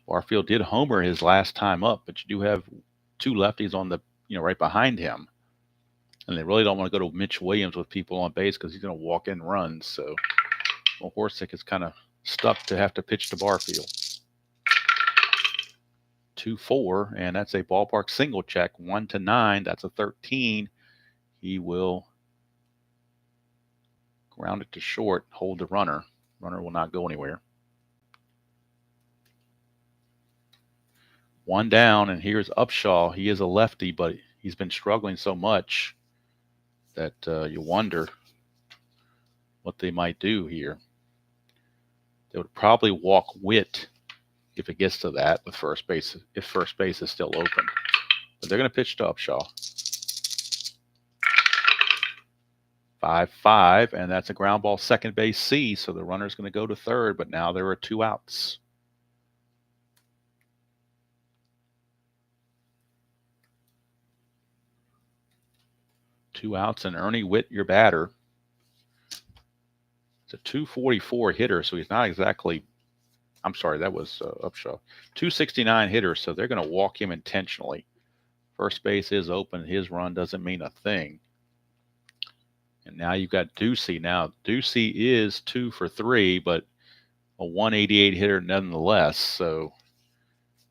Barfield did homer his last time up, but you do have 2 lefties on the, right behind him. And they really don't want to go to Mitch Williams with people on base because he's going to walk in runs. So Mahorsic is kind of stuck to have to pitch to Barfield. 2-4, and that's a ballpark single check. 1-9, that's a 13. He will ground it to short, hold the runner. Runner will not go anywhere. 1 down, and here's Upshaw. He is a lefty, but he's been struggling so much that you wonder what they might do here. They would probably walk Witt if it gets to that with first base, if first base is still open. But they're going to pitch to Upshaw. 5-5, and that's a ground ball second base C, so the runner's going to go to third, but now there are 2 outs. Two outs, and Ernie Witt, your batter. It's a 244 hitter, so he's not exactly, I'm sorry, that was Upshaw. 269 hitter, so they're going to walk him intentionally. First base is open. His run doesn't mean a thing. And now you've got Ducey. Now, Ducey is 2 for 3, but a 188 hitter nonetheless. So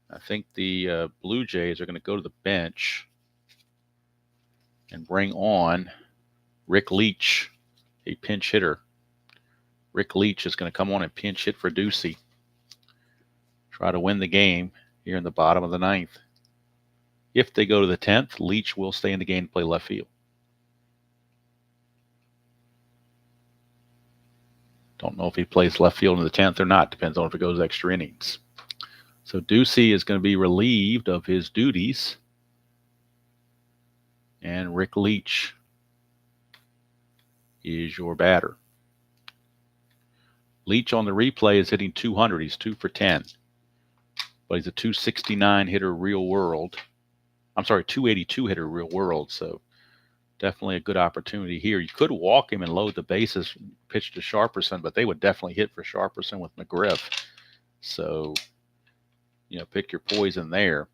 I think the Blue Jays are going to go to the bench and bring on Rick Leach, a pinch hitter. Rick Leach is going to come on and pinch hit for Ducey. Try to win the game here in the bottom of the ninth. If they go to the 10th, Leach will stay in the game to play left field. Don't know if he plays left field in the 10th or not. Depends on if it goes extra innings. So Ducey is going to be relieved of his duties. And Rick Leach is your batter. Leach on the replay is hitting 200. He's 2 for 10. But he's a 269 hitter real world. I'm sorry, 282 hitter real world. So definitely a good opportunity here. You could walk him and load the bases, pitch to Sharperson, but they would definitely hit for Sharperson with McGriff. So, pick your poison there.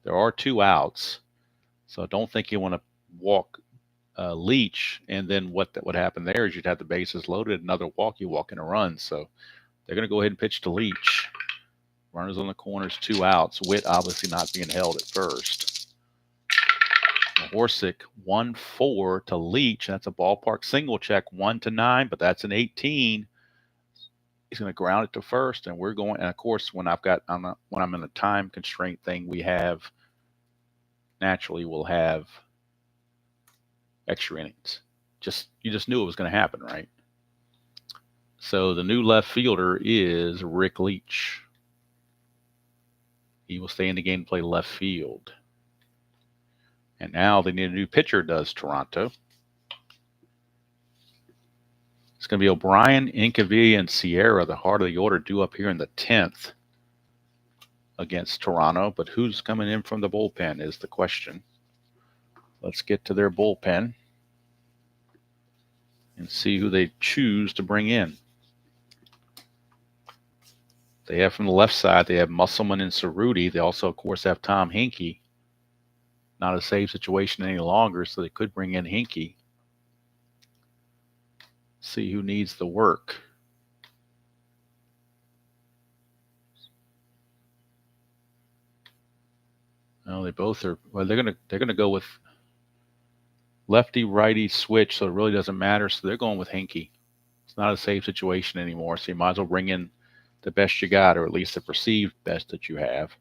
There are 2 outs. So I don't think you want to walk Leach, and then what that would happen there is you'd have the bases loaded, another walk, you walk in a run. So they're going to go ahead and pitch to Leach. Runners on the corners, 2 outs. Witt obviously not being held at first. Horsick 1-4 to Leach. That's a ballpark single check, 1-9, but that's an 18. He's going to ground it to first, and we're going. And of course, when I'm in a time constraint thing, we have naturally we'll have extra innings. You just knew it was going to happen, right? So the new left fielder is Rick Leach. He will stay in the game to play left field. And now they need a new pitcher, does Toronto. It's going to be O'Brien, Incavilla, and Sierra, the heart of the order, due up here in the 10th against Toronto. But who's coming in from the bullpen is the question. Let's get to their bullpen and see who they choose to bring in. They have from the left side, they have Musselman and Cerruti. They also, of course, have Tom Hinkie. Not a safe situation any longer, so they could bring in Hinkie. See who needs the work. No, they both are. Well, they're gonna go with lefty righty switch, so it really doesn't matter. So they're going with Hinkie. It's not a safe situation anymore, so you might as well bring in the best you got, or at least the perceived best that you have,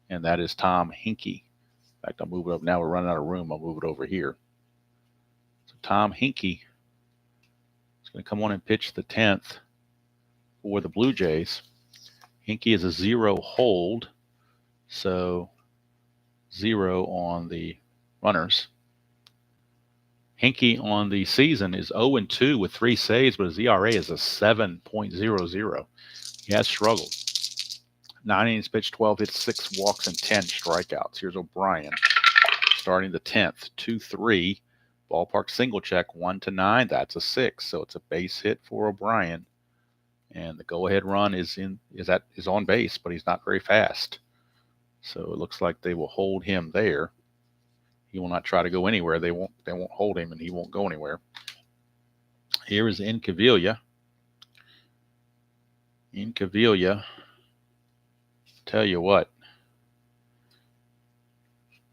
and that is Tom Hinkie. In fact, I'll move it up. Now we're running out of room. I'll move it over here. So Tom Hinkie is going to come on and pitch the 10th for the Blue Jays. Hinkie is a 0 hold, so 0 on the runners. Hinkie on the season is 0-2 with 3 saves, but his ERA is a 7.00. He has struggled. 9 innings pitched, 12 hits, 6 walks, and 10 strikeouts. Here's O'Brien starting the 10th, 2-3. Ballpark single check, 1-9. That's a 6, so it's a base hit for O'Brien. And the go-ahead run is on base, but he's not very fast. So it looks like they will hold him there. He will not try to go anywhere. They won't hold him, and he won't go anywhere. Here is Incavilla. Tell you what,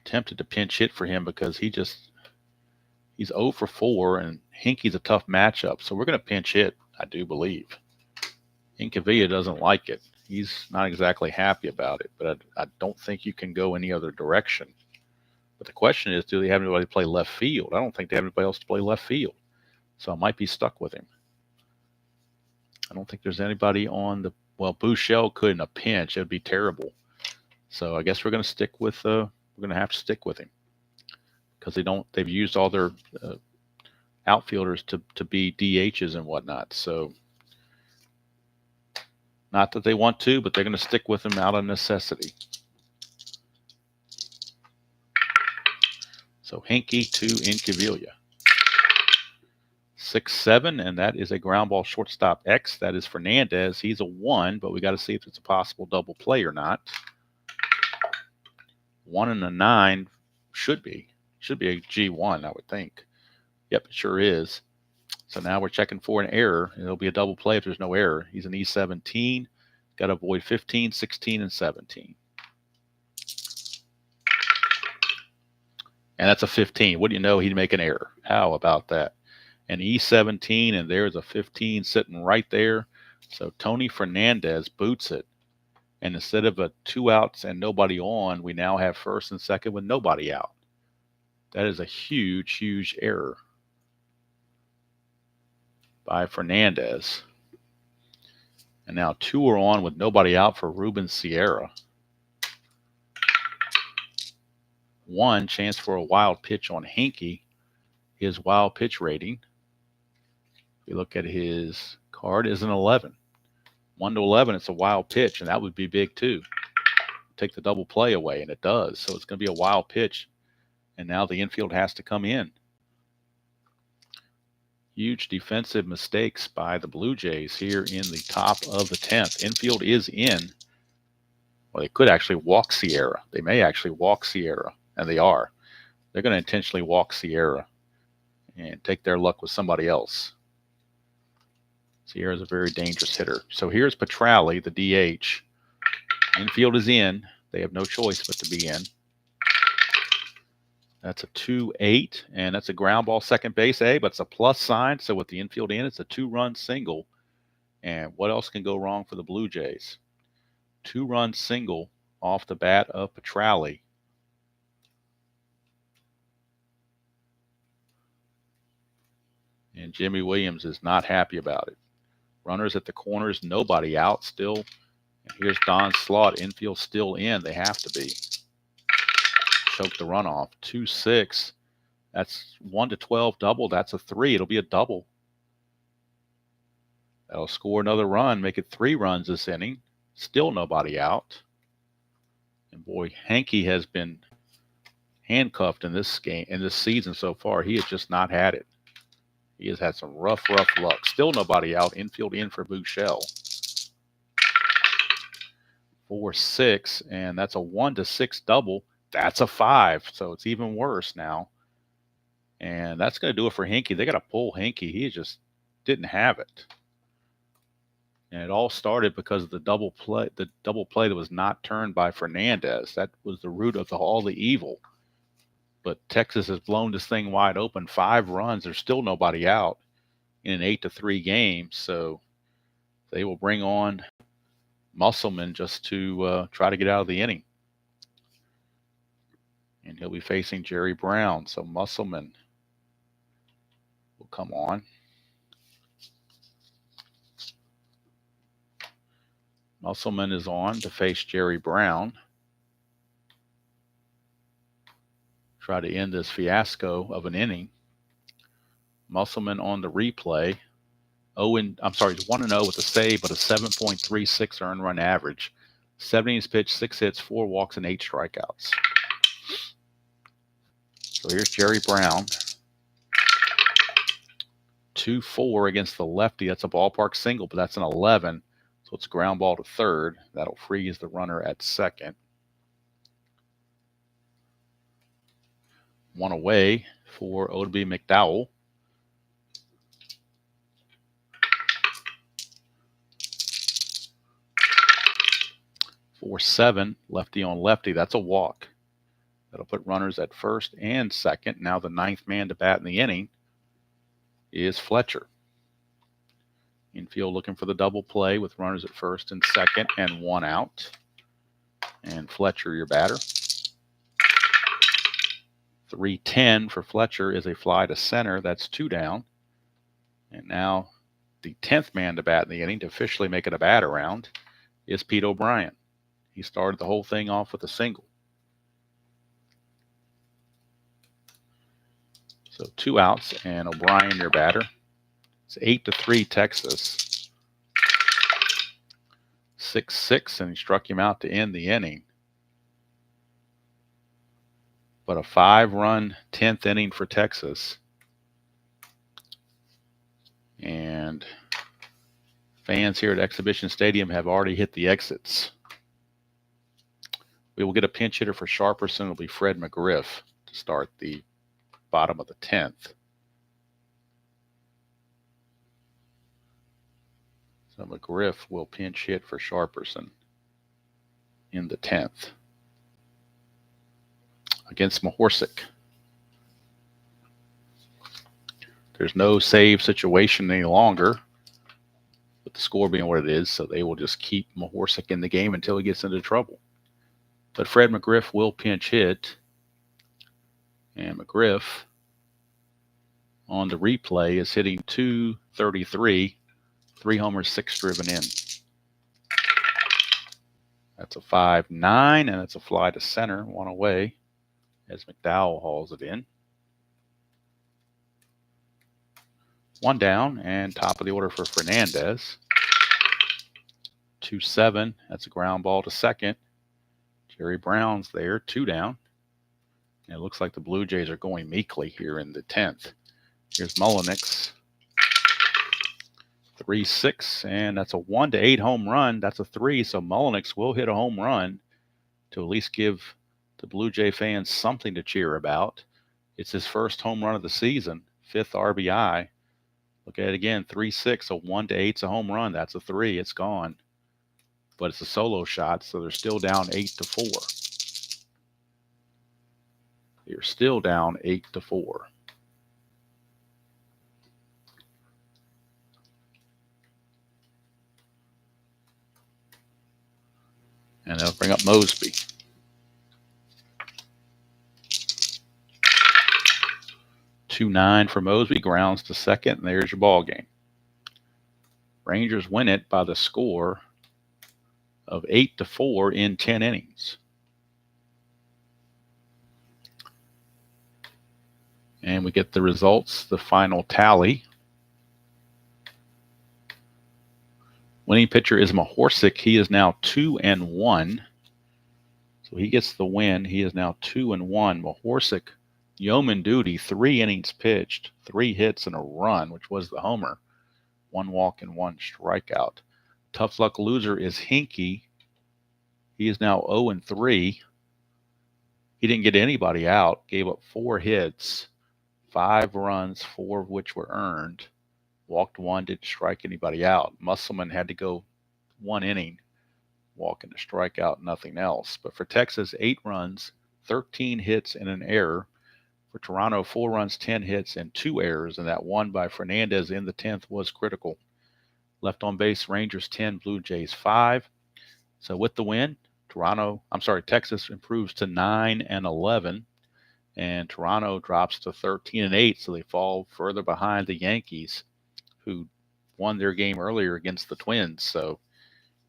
tempted to pinch hit for him because he's 0 for 4, and Hinkie's a tough matchup. So we're going to pinch hit, I do believe. Incavilla doesn't like it. He's not exactly happy about it, but I don't think you can go any other direction. But the question is, do they have anybody to play left field? I don't think they have anybody else to play left field. So I might be stuck with him. I don't think there's anybody on the, well, Bouchel could in a pinch. It would be terrible. So I guess we're going to stick with, we're going to have to stick with him because they've used all their outfielders to be DHs and whatnot. So not that they want to, but they're going to stick with him out of necessity. So Hinkie to Incavilla. 6-7, and that is a ground ball shortstop X. That is Fernandez. He's a 1, but we got to see if it's a possible double play or not. 1 and a 9 should be a G1, I would think. Yep, it sure is. So now we're checking for an error. It'll be a double play if there's no error. He's an E17. Got to avoid 15, 16, and 17. And that's a 15. What do you know? He'd make an error. How about that? An E17, and there's a 15 sitting right there. So Tony Fernandez boots it. And instead of a 2 outs and nobody on, we now have first and second with nobody out. That is a huge, huge error by Fernandez. And now 2 are on with nobody out for Ruben Sierra. 1 chance for a wild pitch on Hinkie. His wild pitch rating, if you look at his card, is an 11. 1 to 11, it's a wild pitch, and that would be big too. Take the double play away, and it does. So it's going to be a wild pitch, and now the infield has to come in. Huge defensive mistakes by the Blue Jays here in the top of the 10th. Infield is in. Well, they could actually walk Sierra. They may actually walk Sierra, and they are. They're going to intentionally walk Sierra and take their luck with somebody else. Sierra's a very dangerous hitter. So here's Petrali, the DH. Infield is in. They have no choice but to be in. That's a 2-8, and that's a ground ball second base, but it's a plus sign. So with the infield in, it's a 2-run single. And what else can go wrong for the Blue Jays? 2-run single off the bat of Petrali. And Jimmy Williams is not happy about it. Runners at the corners, nobody out still. And here's Don Slaught, infield still in. They have to be. Choke the runoff. 2-6. That's 1-12 double. That's a 3. It'll be a double. That'll score another run, make it 3 runs this inning. Still nobody out. And boy, Hankey has been handcuffed in this game, in this season so far. He has just not had it. He has had some rough luck. Still nobody out. Infield in for Buechele. 4-6, and that's a 1-6 double. That's a 5, so it's even worse now. And that's going to do it for Hinkie. They got to pull Hinkie. He just didn't have it. And it all started because of the double play that was not turned by Fernandez. That was the root of all the evil. But Texas has blown this thing wide open. 5 runs. There's still nobody out in an 8-3 game. So they will bring on Musselman just to try to get out of the inning. And he'll be facing Jerry Brown. So Musselman will come on. Musselman is on to face Jerry Brown. Try to end this fiasco of an inning. Musselman on the replay. 1-0 with a save, but a 7.36 earned run average. 7 innings pitched, 6 hits, 4 walks, and 8 strikeouts. So here's Jerry Brown. 2-4 against the lefty. That's a ballpark single, but that's an 11. So it's a ground ball to third. That'll freeze the runner at second. 1 away for Odeby McDowell. For 7, lefty on lefty. That's a walk. That'll put runners at first and second. Now the 9th man to bat in the inning is Fletcher. Infield looking for the double play with runners at first and second and 1 out. And Fletcher, your batter. 3-10 for Fletcher is a fly to center. That's 2 down. And now the 10th man to bat in the inning to officially make it a bat around is Pete O'Brien. He started the whole thing off with a single. So 2 outs and O'Brien, your batter. It's 8-3 Texas. 6-6, and he struck him out to end the inning. But a 5-run 10th inning for Texas. And fans here at Exhibition Stadium have already hit the exits. We will get a pinch hitter for Sharperson. It'll be Fred McGriff to start the bottom of the 10th. So McGriff will pinch hit for Sharperson in the 10th against Mahorsic. There's no save situation any longer with the score being what it is, so they will just keep Mahorsic in the game until he gets into trouble. But Fred McGriff will pinch hit. And McGriff on the replay is hitting .233, 3 homers, 6 driven in. That's a 5-9, and it's a fly to center, 1 away as McDowell hauls it in. 1 down, and top of the order for Fernandez. 2-7, that's a ground ball to second. Jerry Brown's there, 2 down. And it looks like the Blue Jays are going meekly here in the 10th. Here's Mullenix. 3-6, and that's a 1-8 home run. That's a 3, so Mullenix will hit a home run to at least give the Blue Jay fans something to cheer about. It's his first home run of the season, 5th RBI. Look at it again, 3-6, a 1-8's a home run. That's a 3, it's gone. but it's a solo shot, so they're still down 8-4. You're still down 8-4. And they'll bring up Mosby. 2-9 for Mosby, grounds to second, and there's your ball game. Rangers win it by the score of 8-4 in 10 innings. And we get the results, the final tally. Winning pitcher is Mahorsic. He is now 2-1. So he gets the win. He is now 2-1. Mahorsic, yeoman duty, 3 innings pitched, 3 hits and a run, which was the homer. 1 walk and 1 strikeout. Tough luck loser is Hinkie. He is now 0-3. He didn't get anybody out, gave up 4 hits, 5 runs, 4 of which were earned. Walked 1, didn't strike anybody out. Musselman had to go 1 inning, walk and a strikeout, nothing else. But for Texas, 8 runs, 13 hits and an error. For Toronto, 4 runs, 10 hits and 2 errors, and that one by Fernandez in the 10th was critical. Left on base, Rangers 10, Blue Jays 5. So with the win, Texas improves to 9-11, and Toronto drops to 13-8, so they fall further behind the Yankees, who won their game earlier against the Twins. So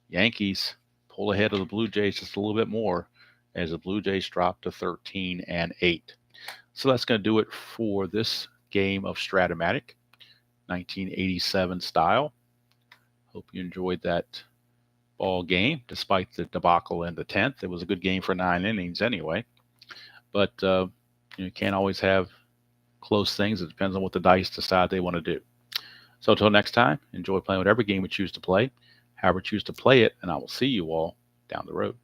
Yankees pull ahead of the Blue Jays just a little bit more as the Blue Jays drop to 13-8. So that's going to do it for this game of Strat-O-Matic, 1987 style. Hope you enjoyed that ball game, despite the debacle in the 10th. It was a good game for 9 innings anyway. But you can't always have close things. It depends on what the dice decide they want to do. So until next time, enjoy playing whatever game you choose to play, however you choose to play it, and I will see you all down the road.